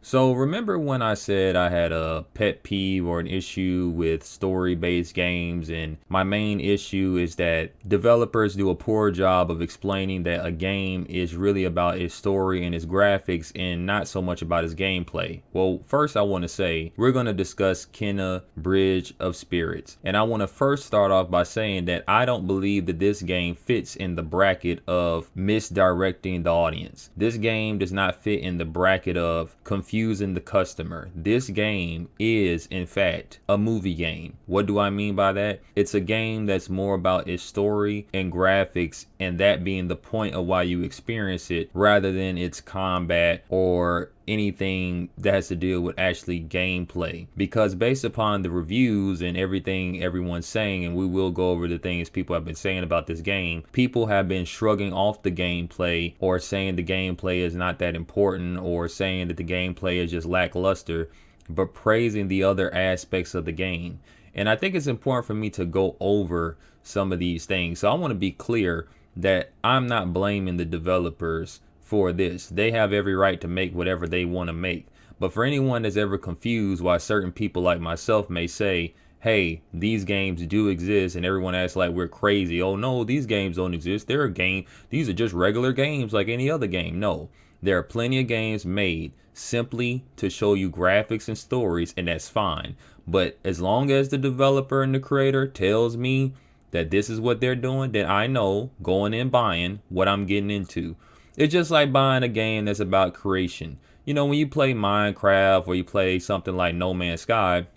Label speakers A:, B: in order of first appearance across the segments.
A: So remember when I said I had a pet peeve or an issue with story-based games, and my main issue is that developers do a poor job of explaining that a game is really about its story and its graphics and not so much about its gameplay. Well, first I want to say we're going to discuss Kena Bridge of Spirits, and I want to first start off by saying that I don't believe that this game fits in the bracket of misdirecting the audience. This game does not fit in the bracket of confusing the customer. This game is, in fact, a movie game. What do I mean by that? It's a game that's more about its story and graphics, and that being the point of why you experience it, rather than its combat or anything that has to deal with actually gameplay. Because based upon the reviews and everything everyone's saying, and we will go over the things people have been saying about this game, people have been shrugging off the gameplay or saying the gameplay is not that important or saying that the gameplay is just lackluster, but praising the other aspects of the game. And I think it's important for me to go over some of these things. So I want to be clear that I'm not blaming the developers for this. They have every right to make whatever they want to make. But for anyone that's ever confused why certain people like myself may say, hey, these games do exist, and everyone acts like we're crazy. Oh no, these games don't exist. They're a game. These are just regular games like any other game. No, there are plenty of games made simply to show you graphics and stories, and that's fine. But as long as the developer and the creator tells me that this is what they're doing, then I know going and buying what I'm getting into. It's just like buying a game that's about creation. You know, when you play Minecraft or you play something like No Man's Sky,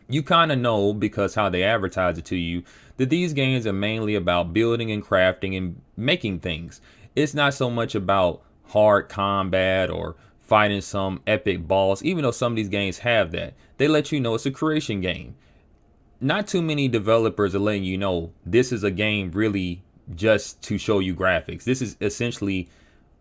A: you kind of know, because how they advertise it to you, that these games are mainly about building and crafting and making things. It's not so much about hard combat or fighting some epic boss, even though some of these games have that. They let you know it's a creation game. Not too many developers are letting you know this is a game really just to show you graphics. This is essentially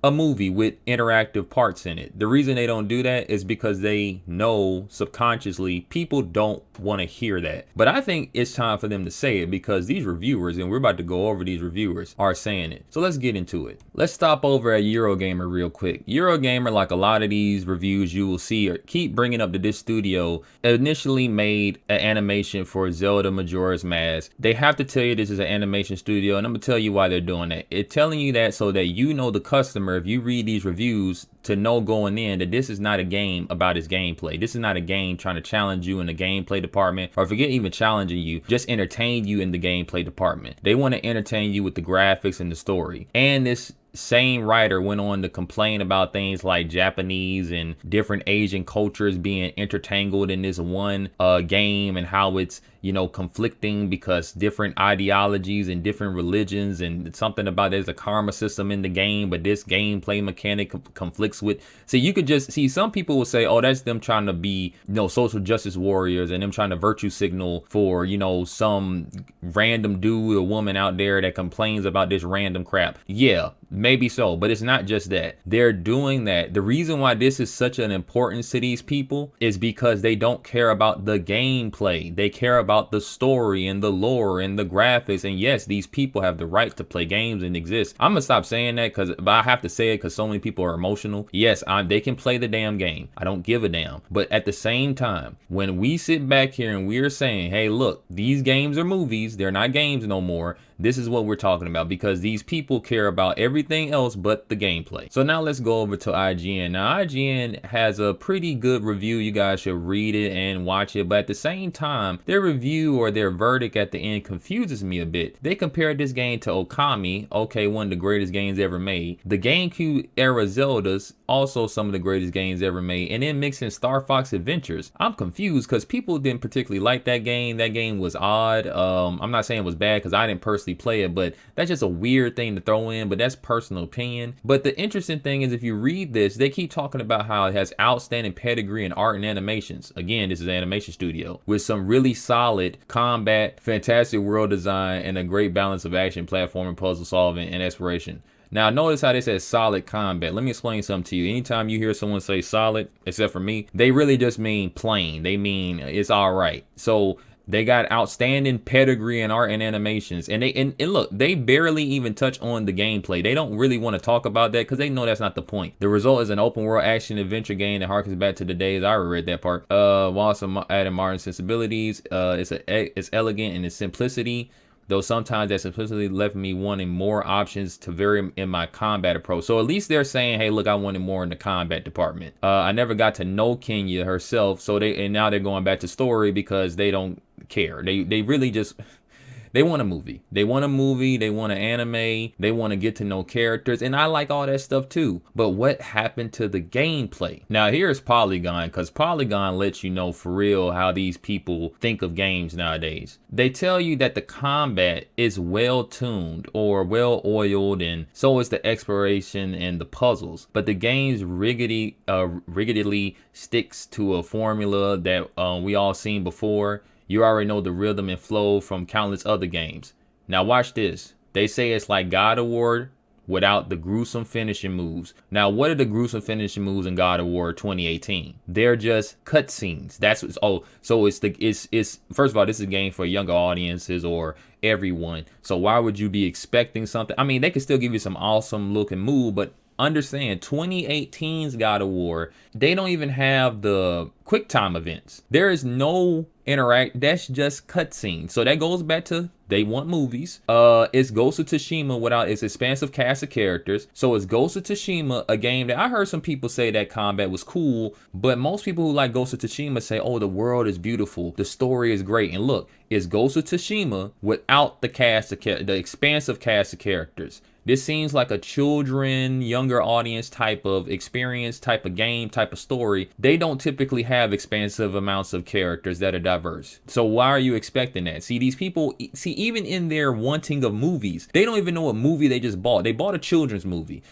A: a movie with interactive parts in it. The reason they don't do that is because they know subconsciously people don't want to hear that. But I think it's time for them to say it, because these reviewers, and we're about to go over these reviewers, are saying it. So let's get into it. Let's stop over at Eurogamer real quick. Eurogamer, like a lot of these reviews you will see, keep bringing up that this studio initially made an animation for Zelda Majora's Mask. They have to tell you this is an animation studio, and I'm gonna tell you why they're doing that. It's telling you that so that you know, the customer, if you read these reviews, to know going in that this is not a game about its gameplay. This is not a game trying to challenge you in the gameplay department, or forget even challenging you, just entertain you in the gameplay department. They want to entertain you with the graphics and the story. And this same writer went on to complain about things like Japanese and different Asian cultures being intertangled in this one game, and how it's, you know, conflicting because different ideologies and different religions, and something about there's a karma system in the game, but this gameplay mechanic conflicts with. So you could just see, some people will say, oh, that's them trying to be, you know, social justice warriors, and them trying to virtue signal for, you know, some random dude or woman out there that complains about this random crap. Yeah, maybe so, but it's not just that. They're doing that. The reason why this is such an importance to these people is because they don't care about the gameplay. They care about the story and the lore and the graphics. And yes, these people have the right to play games and exist. I'm gonna stop saying that, but I have to say it because so many people are emotional. Yes, they can play the damn game. I don't give a damn. But at the same time, when we sit back here and we're saying, hey, look, these games are movies, they're not games no more. This is what we're talking about, because these people care about everything else but the gameplay. So now let's go over to IGN. Now IGN has a pretty good review. You guys should read it and watch it. But at the same time, their review or their verdict at the end confuses me a bit. They compared this game to Okami, okay, one of the greatest games ever made. The GameCube era Zeldas, also some of the greatest games ever made. And then mixing Star Fox Adventures. I'm confused because people didn't particularly like that game. That game was odd. I'm not saying it was bad because I didn't personally play it, but that's just a weird thing to throw in, but that's personal opinion. But the interesting thing is, if you read this, they keep talking about how it has outstanding pedigree in art and animations. Again, this is an animation studio with some really solid combat, fantastic world design, and a great balance of action, platforming, puzzle solving, and exploration. Now, notice how they said solid combat. Let me explain something to you. Anytime you hear someone say solid, except for me, they really just mean plain. They mean it's all right. So They got outstanding pedigree in art and animations. And look, they barely even touch on the gameplay. They don't really want to talk about that because they know that's not the point. The result is an open world action adventure game that harkens back to the days I read that part. While some added modern sensibilities, it's elegant in its simplicity. Though sometimes that simplicity left me wanting more options to vary in my combat approach. So at least they're saying, hey, look, I wanted more in the combat department. I never got to know Kenya herself, so now they're going back to story because they don't care. They really just they want a movie. They want a movie. They want an anime. They want to get to know characters. And I like all that stuff too. But what happened to the gameplay? Now here's Polygon, because Polygon lets you know for real how these people think of games nowadays. They tell you that the combat is well tuned or well oiled, and so is the exploration and the puzzles. But the game's rigidly sticks to a formula that we all seen before. You already know the rhythm and flow from countless other games. Now watch this. They say it's like God of War without the gruesome finishing moves. Now, what are the gruesome finishing moves in God of War 2018? They're just cutscenes. That's what's so it's first of all, this is a game for younger audiences or everyone. So why would you be expecting something? I mean, they can still give you some awesome looking move, but understand 2018's God of War, they don't even have the quick time events. There is no that's just cutscenes. So that goes back to they want movies. It's Ghost of Tsushima without its expansive cast of characters. So it's Ghost of Tsushima, a game that I heard some people say that combat was cool, but most people who like Ghost of Tsushima say, oh, the world is beautiful, the story is great. And look, it's Ghost of Tsushima without the expansive cast of characters. This seems like a children, younger audience type of experience, type of game, type of story. They don't typically have expansive amounts of characters that are diverse. So why are you expecting that? See, these people, even in their wanting of movies, they don't even know what movie they just bought. They bought a children's movie.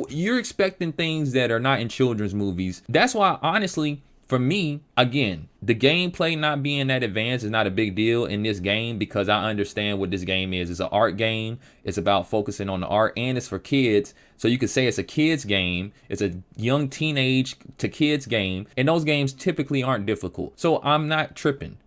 A: You're expecting things that are not in children's movies. That's why, honestly, for me, again, the gameplay not being that advanced is not a big deal in this game because I understand what this game is. It's an art game. It's about focusing on the art, and it's for kids. So you could say it's a kids game. It's a young teenage to kids game, and those games typically aren't difficult. So I'm not tripping.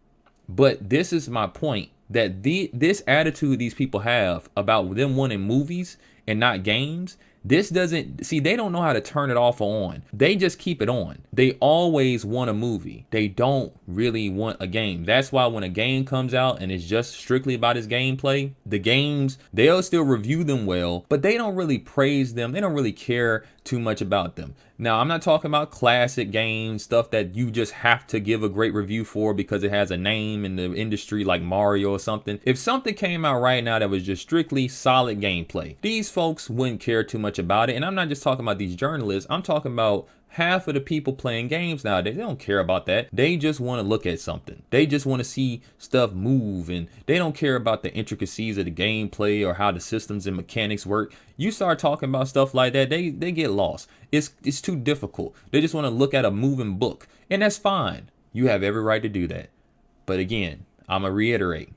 A: But this is my point, that this attitude these people have about them wanting movies and not games, this doesn't, see, they don't know how to turn it off or on. They just keep it on. They always want a movie. They don't really want a game. That's why when a game comes out and it's just strictly about its gameplay, the games, they'll still review them well, but they don't really praise them. They don't really care too much about them. Now, I'm not talking about classic games, stuff that you just have to give a great review for because it has a name in the industry like Mario or something. If something came out right now that was just strictly solid gameplay, these folks wouldn't care too much about it. And I'm not just talking about these journalists. I'm talking about half of the people playing games nowadays. They don't care about that. They just want to look at something. They just want to see stuff move, and they don't care about the intricacies of the gameplay or how the systems and mechanics work. You start talking about stuff like that, they get lost. It's too difficult. They just want to look at a moving book, and that's fine. You have every right to do that. But again, I'm gonna reiterate,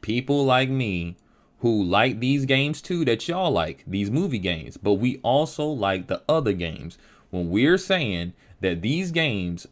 A: people like me who like these games too that y'all like, these movie games, but we also like the other games. When we're saying that these games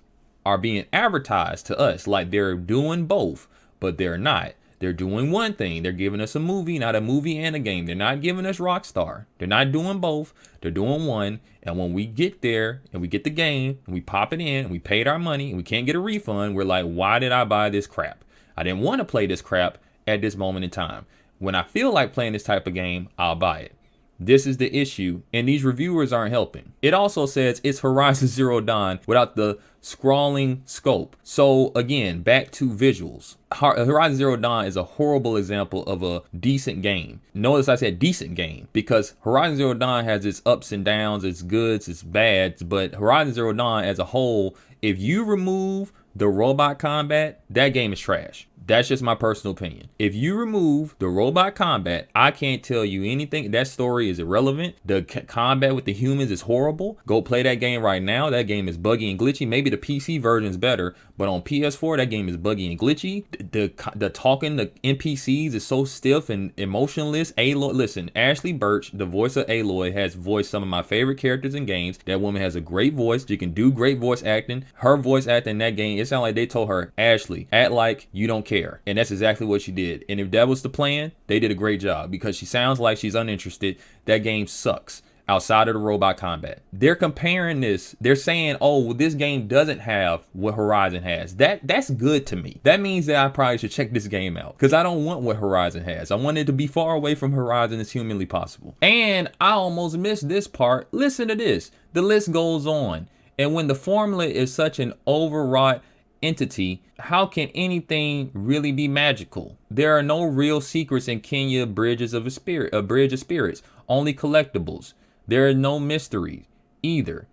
A: are being advertised to us like they're doing both, but they're not. They're doing one thing. They're giving us a movie, not a movie and a game. They're not giving us Rockstar. They're not doing both. They're doing one. And when we get there and we get the game and we pop it in and we paid our money and we can't get a refund, we're like, why did I buy this crap? I didn't want to play this crap at this moment in time. When I feel like playing this type of game, I'll buy it. This is the issue, and these reviewers aren't helping. It also says it's Horizon Zero Dawn without the scrolling scope. So again, back to visuals. Horizon Zero Dawn is a horrible example of a decent game. Notice I said decent game because Horizon Zero Dawn has its ups and downs, its goods, its bads, but Horizon Zero Dawn as a whole, if you remove the robot combat, that game is trash. That's just my personal opinion. If you remove the robot combat, I can't tell you anything. That story is irrelevant. The combat with the humans is horrible. Go play that game right now. That game is buggy and glitchy. Maybe the PC version is better, but on PS4, that game is buggy and glitchy. The talking, the NPCs is so stiff and emotionless. Aloy, listen, Ashley Birch, the voice of Aloy, has voiced some of my favorite characters in games. That woman has a great voice. She can do great voice acting. Her voice acting in that game, it sounds like they told her, Ashley, act like you don't care. care. And that's exactly what she did. And if that was the plan, they did a great job, because she sounds like she's uninterested. That game sucks outside of the robot combat. They're comparing this. They're saying, oh, well, this game doesn't have what Horizon has. That's good to me. That means that I probably should check this game out, because I don't want what Horizon has. I want it to be far away from Horizon as humanly possible. And I almost missed this part. Listen to this. The list goes on. And when the formula is such an overwrought entity, how can anything really be magical? There are no real secrets in Kena Bridges of a Bridge of Spirits. Only collectibles. There are no mysteries either.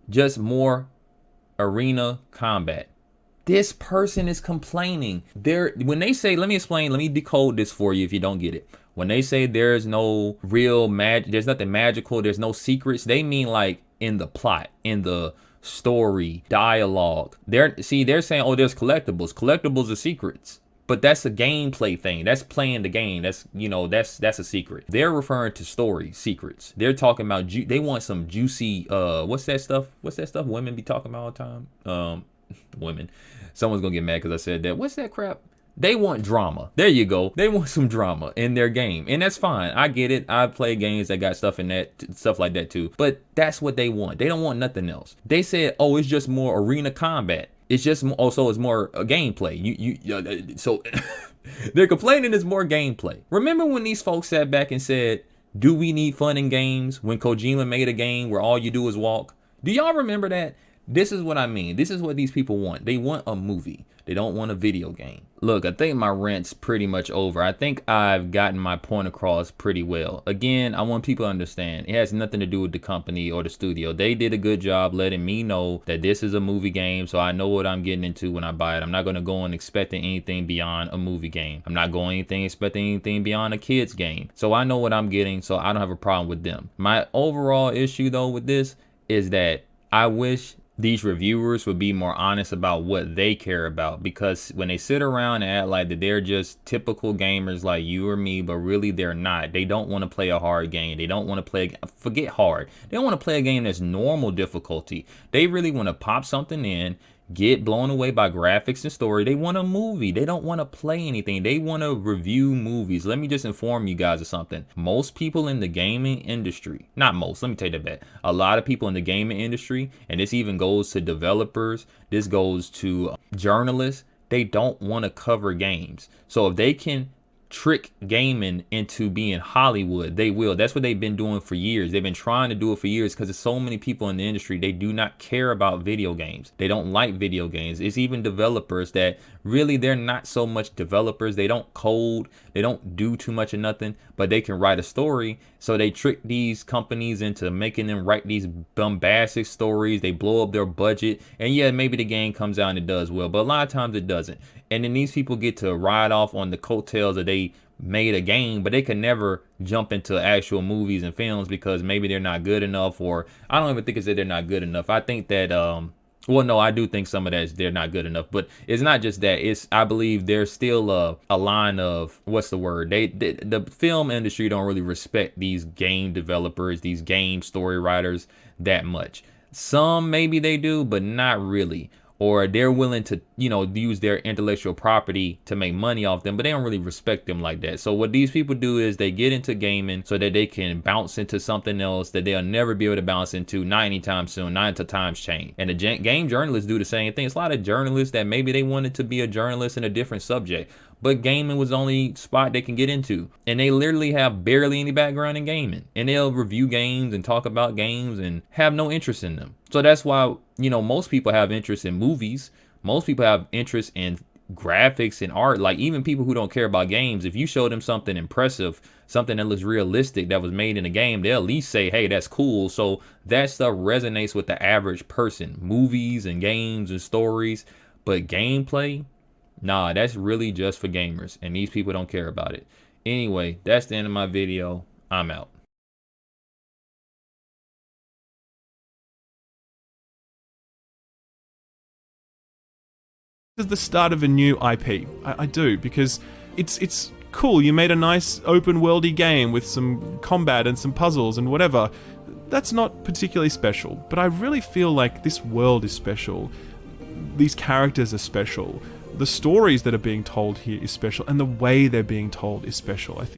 A: Just more arena combat. This person is complaining. When they say, let me decode this for you if you don't get it. When they say there's no real there's nothing magical, there's no secrets, they mean like in the plot, in the story, dialogue. They're saying, oh, there's collectibles. Collectibles are secrets. But that's a gameplay thing. That's playing the game. That's a secret. They're referring to story secrets. They're talking about they want some juicy what's that stuff women be talking about all the time? Women. Someone's gonna get mad because I said that. What's that crap? They want drama. There you go. They want some drama in their game. And that's fine. I get it. I play games that got stuff like that too. But that's what they want. They don't want nothing else. They said, oh, it's just more arena combat. It's just also it's more gameplay. So they're complaining it's more gameplay. Remember when these folks sat back and said, do we need fun in games? When Kojima made a game where all you do is walk. Do y'all remember that? This is what I mean. This is what these people want. They want a movie. They don't want a video game. Look, I think my rant's pretty much over. I think I've gotten my point across pretty well. Again, I want people to understand it has nothing to do with the company or the studio. They did a good job letting me know that this is a movie game, so I know what I'm getting into when I buy it. I'm not going to go in expecting anything beyond a movie game. I'm not going expecting anything beyond a kid's game. So I know what I'm getting, so I don't have a problem with them. My overall issue, though, with this is that I wish these reviewers would be more honest about what they care about, because when they sit around and act like that they're just typical gamers like you or me, but really they're not. They don't want to play a hard game. They don't want to forget hard. They don't want to play a game that's normal difficulty. They really want to pop something in, get blown away by graphics and story. They want a movie. They don't want to play anything. They want to review movies. Let me just inform you guys of something. Most people in the gaming industry, not most, let me take that back. A lot of people in the gaming industry, and this even goes to developers, this goes to journalists, they don't want to cover games. So if they can trick gaming into being Hollywood, they will. That's what they've been doing for years. They've been trying to do it for years because there's so many people in the industry. They do not care about video games. They don't like video games. It's even developers that really they're not so much developers. They don't code. They don't do too much of nothing, but they can write a story. So they trick these companies into making them write these bombastic stories. They blow up their budget, and yeah, maybe the game comes out and it does well, but a lot of times it doesn't. And then these people get to ride off on the coattails that they made a game, but they can never jump into actual movies and films because maybe they're not good enough, or I don't even think it's that they're not good enough. I think that well, no, I do think some of that is they're not good enough, but it's not just that. It's, I believe there's still a line of, what's the word? The film industry don't really respect these game developers, these game story writers that much. Some maybe they do, but not really. Or they're willing to, use their intellectual property to make money off them, but they don't really respect them like that. So what these people do is they get into gaming so that they can bounce into something else that they'll never be able to bounce into, not anytime soon, not until times change. And the game journalists do the same thing. It's a lot of journalists that maybe they wanted to be a journalist in a different subject, but gaming was the only spot they can get into. And they literally have barely any background in gaming. And they'll review games and talk about games and have no interest in them. So that's why, most people have interest in movies. Most people have interest in graphics and art. Like even people who don't care about games, if you show them something impressive, something that looks realistic that was made in a game, they'll at least say, hey, that's cool. So that stuff resonates with the average person. Movies and games and stories. But gameplay, nah, that's really just for gamers, and these people don't care about it. Anyway, that's the end of my video. I'm out.
B: This is the start of a new IP. I do, because it's cool. You made a nice open worldy game with some combat and some puzzles and whatever. That's not particularly special, but I really feel like this world is special. These characters are special. The stories that are being told here is special, and the way they're being told is special. I think